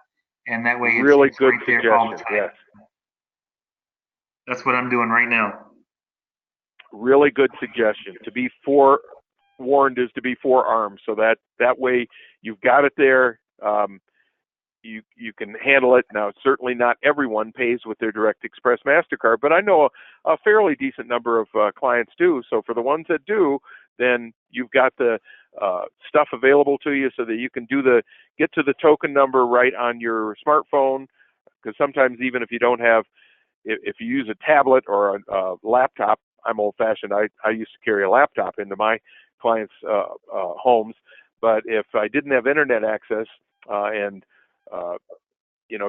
And that way Really it's good right there all the suggestion. time. Yes. That's what I'm doing right now. Really good suggestion. To be forewarned is to be forearmed. So that way you've got it there. You can handle it. Now, certainly not everyone pays with their Direct Express MasterCard, but I know a fairly decent number of clients do. So for the ones that do, then you've got the stuff available to you so that you can get to the token number right on your smartphone. Because sometimes, even if you don't have, if you use a tablet or a laptop, I'm old-fashioned. I used to carry a laptop into my clients' homes. But if I didn't have internet access and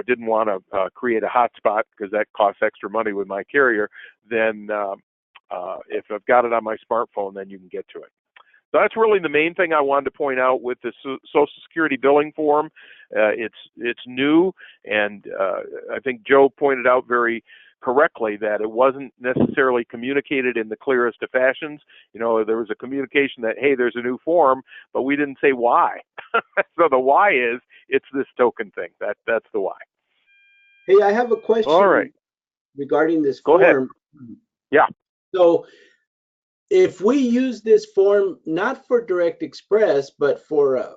didn't want to create a hotspot because that costs extra money with my carrier, then if I've got it on my smartphone, then you can get to it. So that's really the main thing I wanted to point out with the Social Security billing form. It's new, and I think Joe pointed out very correctly that it wasn't necessarily communicated in the clearest of fashions. There was a communication that, hey, there's a new form, but we didn't say why. So the why is it's this token thing. That's the why. Hey, I have a question All right. regarding this Go form. ahead. Yeah. So if we use this form not for Direct Express, but for a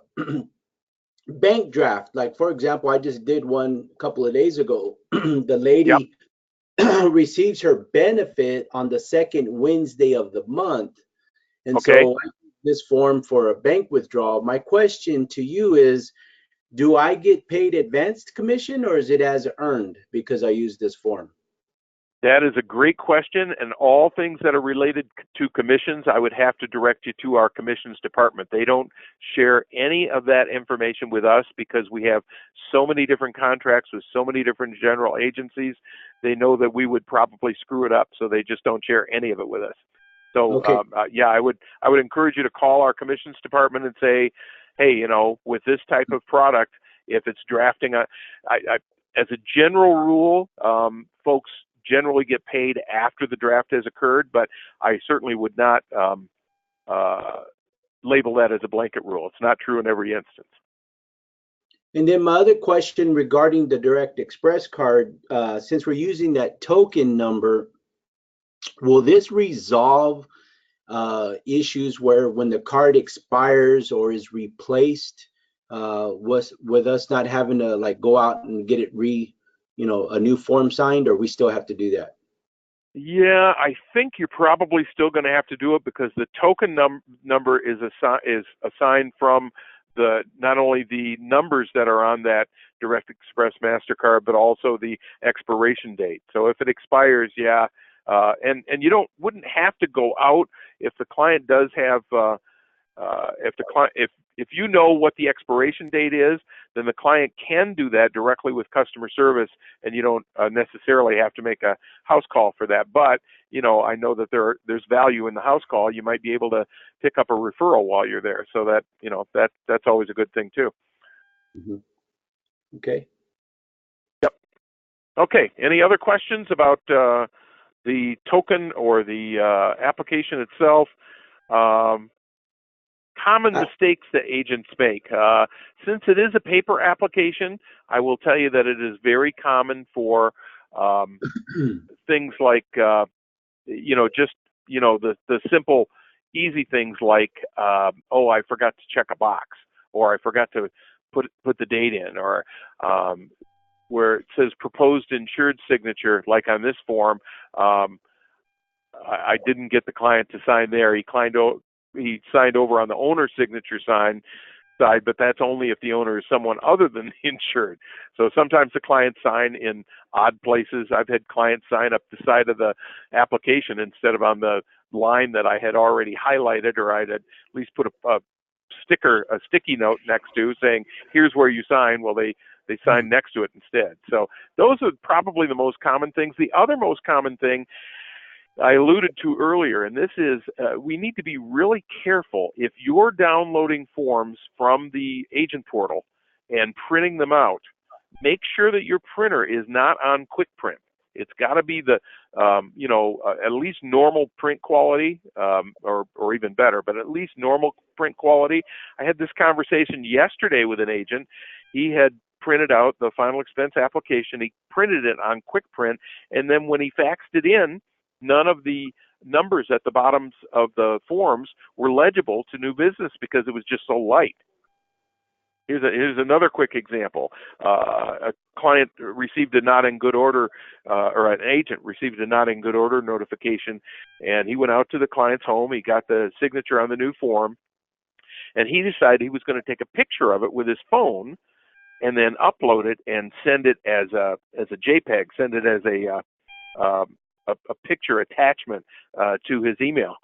bank draft, like for example, I just did one a couple of days ago. The Yep. lady receives her benefit on the second Wednesday of the month. And Okay. so I use this form for a bank withdrawal. My question to you is, do I get paid advanced commission or is it as earned because I use this form? That is a great question, and all things that are related to commissions, I would have to direct you to our commissions department. They don't share any of that information with us because we have so many different contracts with so many different general agencies. They know that we would probably screw it up, so they just don't share any of it with us. So, Okay. yeah, I would encourage you to call our commissions department and say, hey, with this type of product, if it's drafting, as a general rule, folks generally get paid after the draft has occurred, but I certainly would not label that as a blanket rule. It's not true in every instance. And then my other question regarding the Direct Express card, since we're using that token number, will this resolve issues where when the card expires or is replaced, with us not having to like go out and get it a new form signed, or we still have to do that? Yeah, I think you're probably still going to have to do it because the token number is assigned from not only the numbers that are on that Direct Express MasterCard, but also the expiration date. So if it expires, yeah, and you wouldn't have to go out if the client does have if you know what the expiration date is, then the client can do that directly with customer service, and you don't necessarily have to make a house call for that. But I know that there's value in the house call. You might be able to pick up a referral while you're there, so that that's always a good thing too. Mm-hmm. Okay. Yep. Okay. Any other questions about the token or the application itself? Common mistakes that agents make. Since it is a paper application, I will tell you that it is very common for things like, just, the simple, easy things like, oh, I forgot to check a box, or I forgot to put the date in, or where it says proposed insured signature, like on this form, I didn't get the client to sign there. He signed over on the owner's signature side, but that's only if the owner is someone other than the insured. So sometimes the clients sign in odd places. I've had clients sign up the side of the application instead of on the line that I had already highlighted, or I'd at least put a sticky note next to saying, here's where you sign. Well, they sign next to it instead. So those are probably the most common things. The other most common thing I alluded to earlier, and this is we need to be really careful if you're downloading forms from the agent portal and printing them out. Make sure that your printer is not on quick print. It's got to be the at least normal print quality, or even better, but at least normal print quality. I had this conversation yesterday with an agent. He had printed out the final expense application. He printed it on quick print, and then when he faxed it in, none of the numbers at the bottoms of the forms were legible to new business because it was just so light. Here's another quick example. A client received a not in good order, or an agent received a not in good order notification, and he went out to the client's home. He got the signature on the new form, and he decided he was going to take a picture of it with his phone and then upload it and send it as a JPEG, send it as a picture attachment to his email.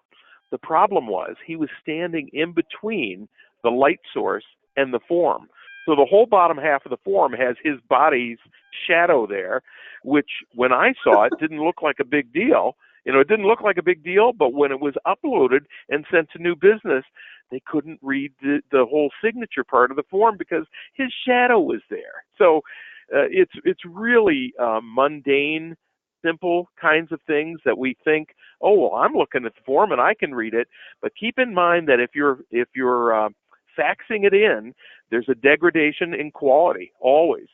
The problem was he was standing in between the light source and the form. So the whole bottom half of the form has his body's shadow there, which when I saw it didn't look like a big deal. It didn't look like a big deal, but when it was uploaded and sent to new business, they couldn't read the whole signature part of the form because his shadow was there. So it's really mundane, simple kinds of things that we think, oh, well, I'm looking at the form and I can read it. But keep in mind that if you're faxing it in, there's a degradation in quality always.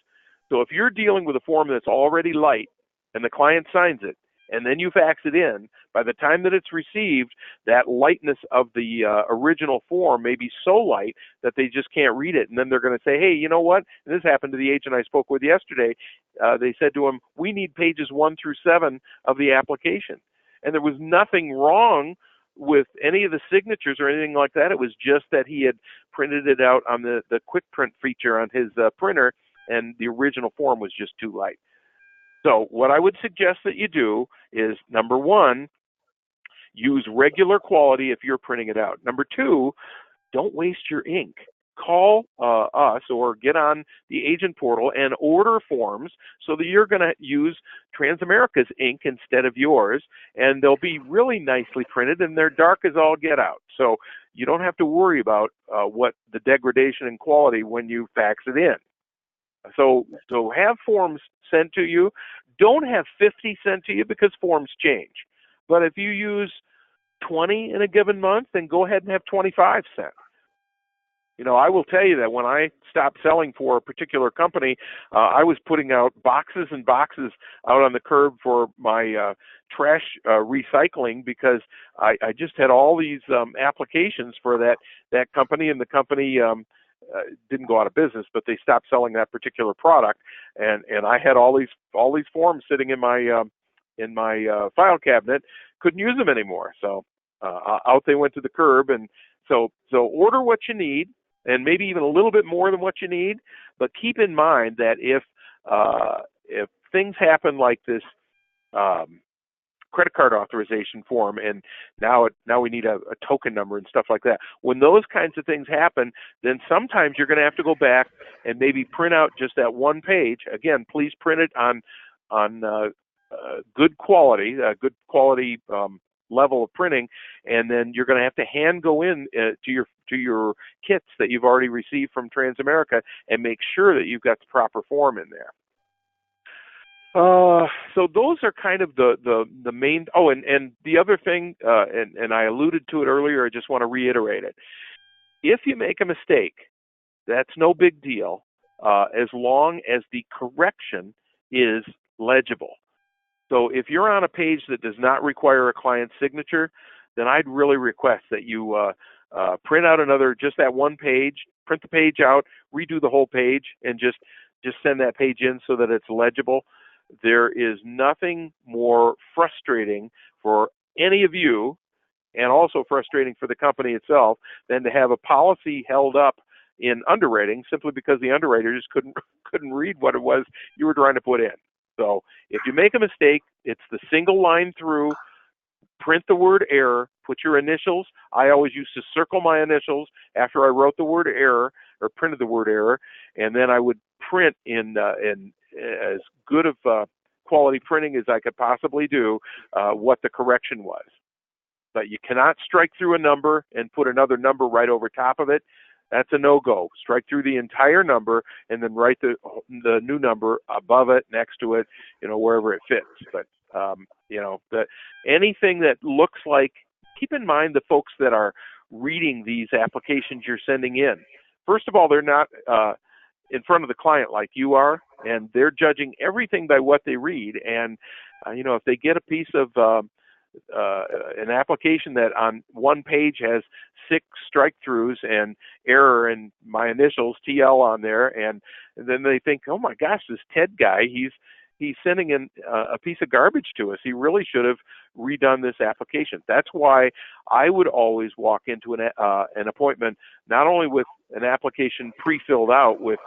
So if you're dealing with a form that's already light and the client signs it, and then you fax it in, by the time that it's received, that lightness of the original form may be so light that they just can't read it. And then they're going to say, hey, you know what? And this happened to the agent I spoke with yesterday. They said to him, we need pages 1 through 7 of the application. And there was nothing wrong with any of the signatures or anything like that. It was just that he had printed it out on the quick print feature on his printer, and the original form was just too light. So what I would suggest that you do is, number one, use regular quality if you're printing it out. Number two, don't waste your ink. Call us or get on the agent portal and order forms so that you're going to use Transamerica's ink instead of yours, and they'll be really nicely printed, and they're dark as all get out. So you don't have to worry about what the degradation in quality when you fax it in. So have forms sent to you. Don't have 50 sent to you because forms change. But if you use 20 in a given month, then go ahead and have 25 sent. You know, I will tell you that when I stopped selling for a particular company, I was putting out boxes and boxes out on the curb for my trash recycling because I just had all these applications for that company, and the company didn't go out of business, but they stopped selling that particular product, and I had all these forms sitting in my file cabinet, couldn't use them anymore. So out they went to the curb, and so order what you need, and maybe even a little bit more than what you need. But keep in mind that if things happen like this credit card authorization form, and now we need a token number and stuff like that. When those kinds of things happen, then sometimes you're going to have to go back and maybe print out just that one page. Again, please print it on good quality level of printing, and then you're going to have to hand go in to your kits that you've already received from Transamerica and make sure that you've got the proper form in there. So those are kind of the main. Oh, and the other thing, and I alluded to it earlier, I just want to reiterate it. If you make a mistake, that's no big deal, as long as the correction is legible. So if you're on a page that does not require a client's signature, then I'd really request that you print out just that one page, print the page out, redo the whole page, and just send that page in so that it's legible. There is nothing more frustrating for any of you, and also frustrating for the company itself, than to have a policy held up in underwriting simply because the underwriter just couldn't read what it was you were trying to put in. So if you make a mistake, it's the single line through, print the word error, put your initials. I always used to circle my initials after I wrote the word error or printed the word error, and then I would print in as good of quality printing as I could possibly do what the correction was. But you cannot strike through a number and put another number right over top of it. That's a no-go. Strike through the entire number and then write the new number above it, next to it, wherever it fits. But anything that looks like, keep in mind the folks that are reading these applications you're sending in. First of all, they're not in front of the client like you are, and they're judging everything by what they read. And if they get a piece of an application that on one page has 6 strike-throughs and error and my initials TL on there, and then they think, oh my gosh, this Ted guy, he's sending in a piece of garbage to us. He really should have redone this application. That's why I would always walk into an appointment not only with an application pre-filled out with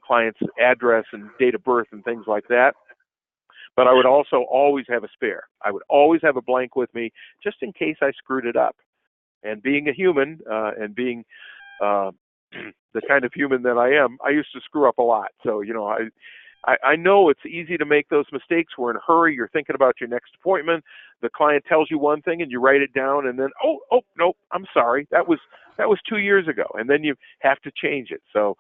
client's address and date of birth and things like that, but I would also always have a spare. I would always have a blank with me just in case I screwed it up. And being a human and being the kind of human that I am, I used to screw up a lot. So, I know it's easy to make those mistakes. We're in a hurry. You're thinking about your next appointment. The client tells you one thing and you write it down, and then, oh, nope, I'm sorry. That was 2 years ago. And then you have to change it. So,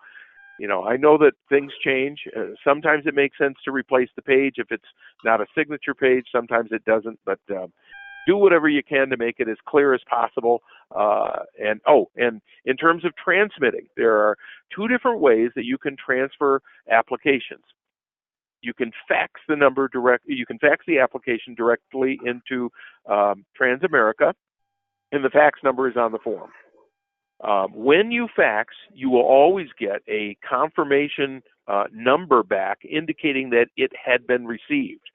I know that things change. Sometimes it makes sense to replace the page if it's not a signature page. Sometimes it doesn't. But do whatever you can to make it as clear as possible. And in terms of transmitting, there are 2 different ways that you can transfer applications. you can fax the number you can fax the application directly into Transamerica, and the fax number is on the form. When you fax, you will always get a confirmation number back indicating that it had been received.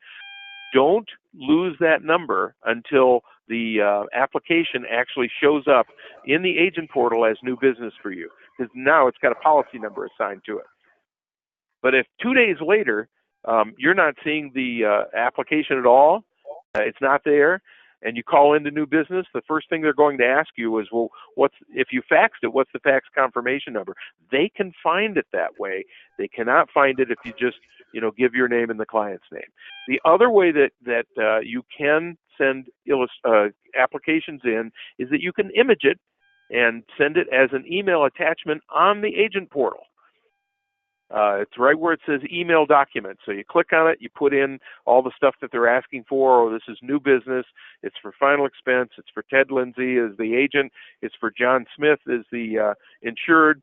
Don't lose that number until the application actually shows up in the agent portal as new business for you, because now it's got a policy number assigned to it. But if 2 days later you're not seeing the application at all, it's not there, and you call into new business, the first thing they're going to ask you is, well, if you faxed it, what's the fax confirmation number? They can find it that way. They cannot find it if you just, give your name and the client's name. The other way that you can send applications in is that you can image it and send it as an email attachment on the agent portal. It's right where it says email document. So you click on it, you put in all the stuff that they're asking for. Oh, this is new business. It's for final expense. It's for Ted Lindsay as the agent. It's for John Smith as the insured.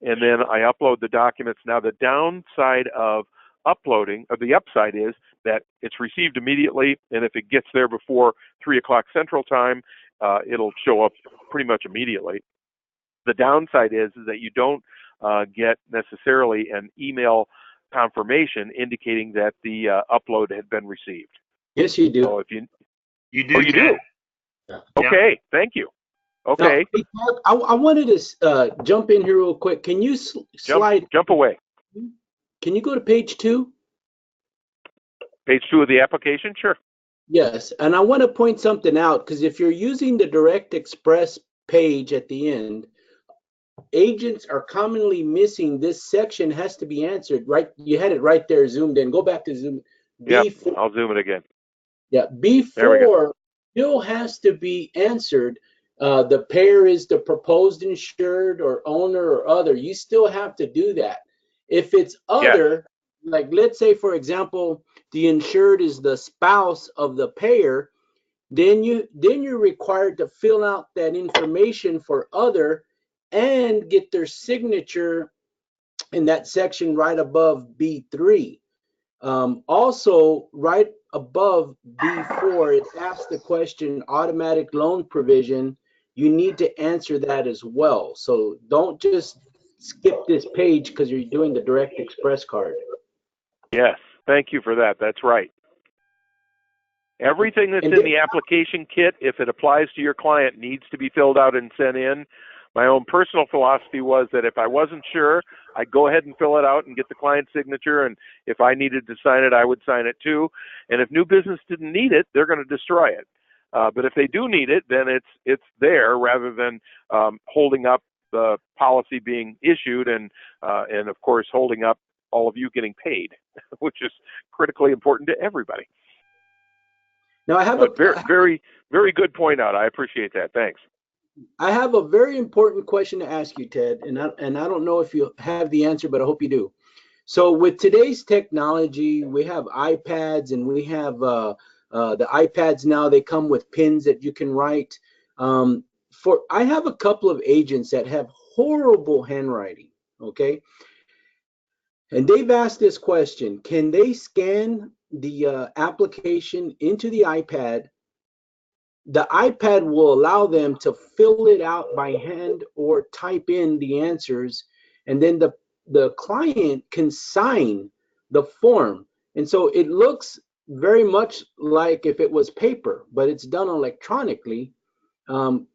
And then I upload the documents. Now the downside of uploading, or the upside is that it's received immediately, and if it gets there before 3 o'clock Central Time, it'll show up pretty much immediately. The downside is that you don't get necessarily an email confirmation indicating that the upload had been received. Yes, you do. So if you do. Oh, you do? Yeah. Okay, thank you. Okay. Now, I wanted to jump in here real quick. Can you slide? Jump away. Can you go to page 2? Page 2 of the application? Sure. Yes, and I want to point something out, because if you're using the Direct Express page at the end, agents are commonly missing this section. Has to be answered, right? You had it right there zoomed in. Go back to zoom. Yeah, B4. I'll zoom it again. Yeah, B4 still has to be answered. The pair is the proposed insured or owner or other. You still have to do that. If it's other, like let's say, for example, the insured is the spouse of the payer, then you're required to fill out that information for other and get their signature in that section right above B3. Also, right above B4, it asks the question automatic loan provision. You need to answer that as well. So don't just skip this page because you're doing the Direct Express card. Yes, thank you for that. That's right. Everything that's in the application kit, if it applies to your client, needs to be filled out and sent in. My own personal philosophy was that if I wasn't sure, I'd go ahead and fill it out and get the client's signature, and if I needed to sign it, I would sign it too. And if new business didn't need it, they're going to destroy it. But if they do need it, then it's there rather than holding up the policy being issued and of course holding up all of you getting paid, which is critically important to everybody. Now I have very, very good point out. I appreciate that. Thanks. I have a very important question to ask you, Ted, and I don't know if you have the answer, but I hope you do. So with today's technology, we have iPads and we have the iPads now. They come with pins that you can write. I have a couple of agents that have horrible handwriting. Okay, and they've asked this question: can they scan the application into the iPad? The iPad will allow them to fill it out by hand or type in the answers, and then the client can sign the form. And so it looks very much like if it was paper, but it's done electronically.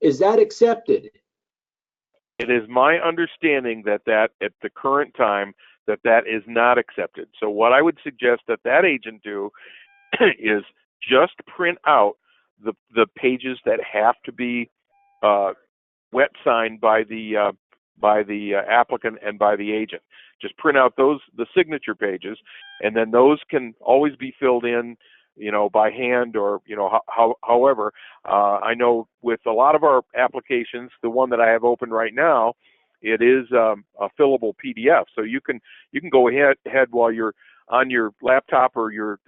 Is that accepted? It is my understanding that at the current time that is not accepted. So what I would suggest that agent do is just print out the pages that have to be wet signed by the applicant and by the agent. Just print out the signature pages, and then those can always be filled in, by hand or however. I know with a lot of our applications, the one that I have open right now, it is a fillable PDF, so you can go ahead while you're on your laptop or your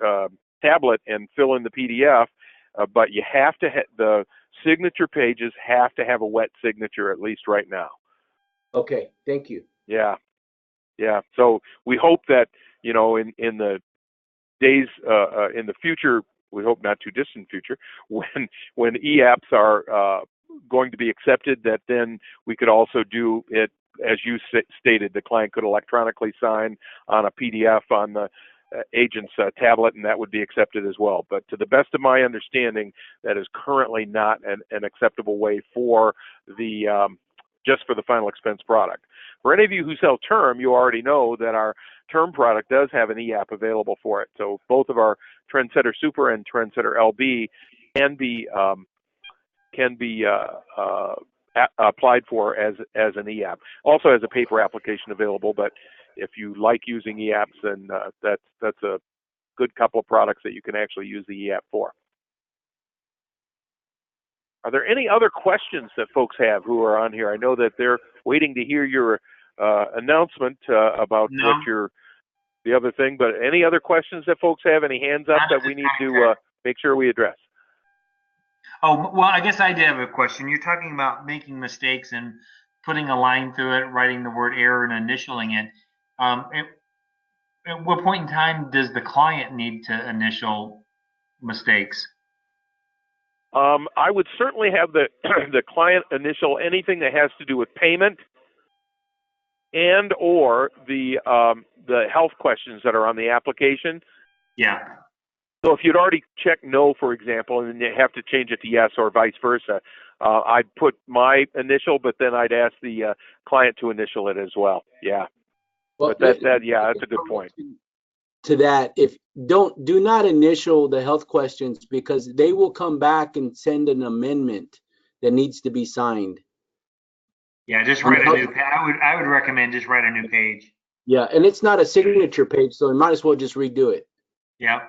tablet and fill in the PDF. But you have to the signature pages have to have a wet signature, at least right now. Okay, thank you. Yeah. Yeah. So we hope that, you know, in the days in the future, we hope not too distant future, when e-apps are going to be accepted, that then we could also do it as you stated. The client could electronically sign on a PDF on the agent's tablet, and that would be accepted as well. But to the best of my understanding, that is currently not an acceptable way for the just for the final expense product. For any of you who sell term, you already know that our term product does have an e-app available for it. So both of our Trendsetter Super and Trendsetter LB can be applied for as an e-app. Also has a paper application available, but if you like using e-apps, then that's a good couple of products that you can actually use the e-app for. Are there any other questions that folks have who are on here? I know that they're waiting to hear your announcement about No. the other thing, but any other questions that folks have? Any hands up that we need to make sure we address? Oh, well, I guess I did have a question. You're talking about making mistakes and putting a line through it, writing the word error and initialing it. At what point in time does the client need to initial mistakes? I would certainly have the the client initial anything that has to do with payment and or the health questions that are on the application. Yeah. So if you'd already checked no, for example, and you have to change it to yes or vice versa, I'd put my initial, but then I'd ask the client to initial it as well. Yeah. Well, But that's a good point. To that, do not initial the health questions, because they will come back and send an amendment that needs to be signed. Yeah, just write a new page. I would recommend just write a new page. Yeah, and it's not a signature page, so you might as well just redo it. Yeah.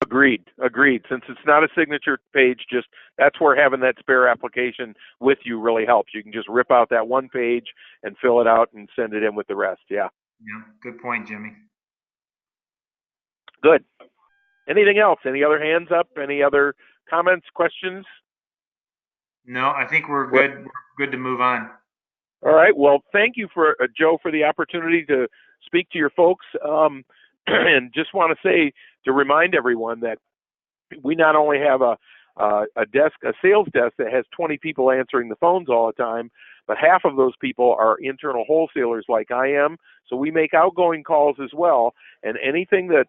Agreed. Since it's not a signature page, that's where having that spare application with you really helps. You can just rip out that one page and fill it out and send it in with the rest. Yeah. Yeah. Good point, Jimmy. Good. Anything else? Any other hands up? Any other comments, questions? No, I think we're good. We're good to move on. All right. Well, thank you for Joe for the opportunity to speak to your folks. And just want to say, to remind everyone that we not only have a sales desk that has 20 people answering the phones all the time, but half of those people are internal wholesalers like I am. So we make outgoing calls as well, and anything that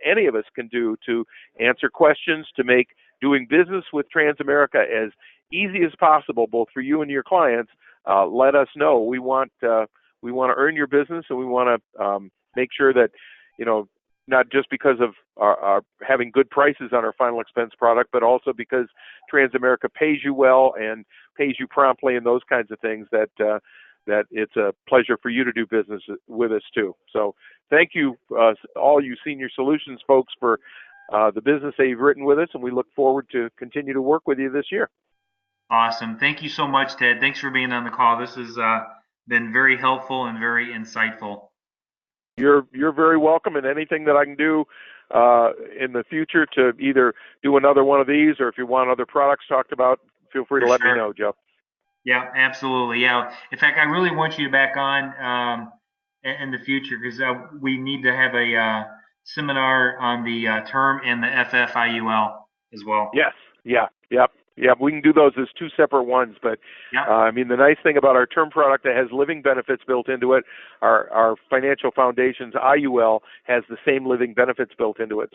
any of us can do to answer questions, to make doing business with Transamerica as easy as possible, both for you and your clients, let us know. We want to earn your business, and we want to make sure that, not just because of our having good prices on our final expense product, but also because Transamerica pays you well and pays you promptly and those kinds of things, that it's a pleasure for you to do business with us too. So thank you, all you Senior Solutions folks, for the business that you've written with us, and we look forward to continue to work with you this year. Awesome. Thank you so much, Ted. Thanks for being on the call. This has been very helpful and very insightful. You're very welcome, and anything that I can do in the future to either do another one of these, or if you want other products talked about, feel free to let me know, Joe. Yeah, absolutely. Yeah. In fact, I really want you back on in the future, because we need to have a seminar on the term and the FFIUL as well. Yes. Yeah. Yep. Yeah, we can do those as two separate ones, but I mean, the nice thing about our term product that has living benefits built into it, our financial foundations IUL has the same living benefits built into it. So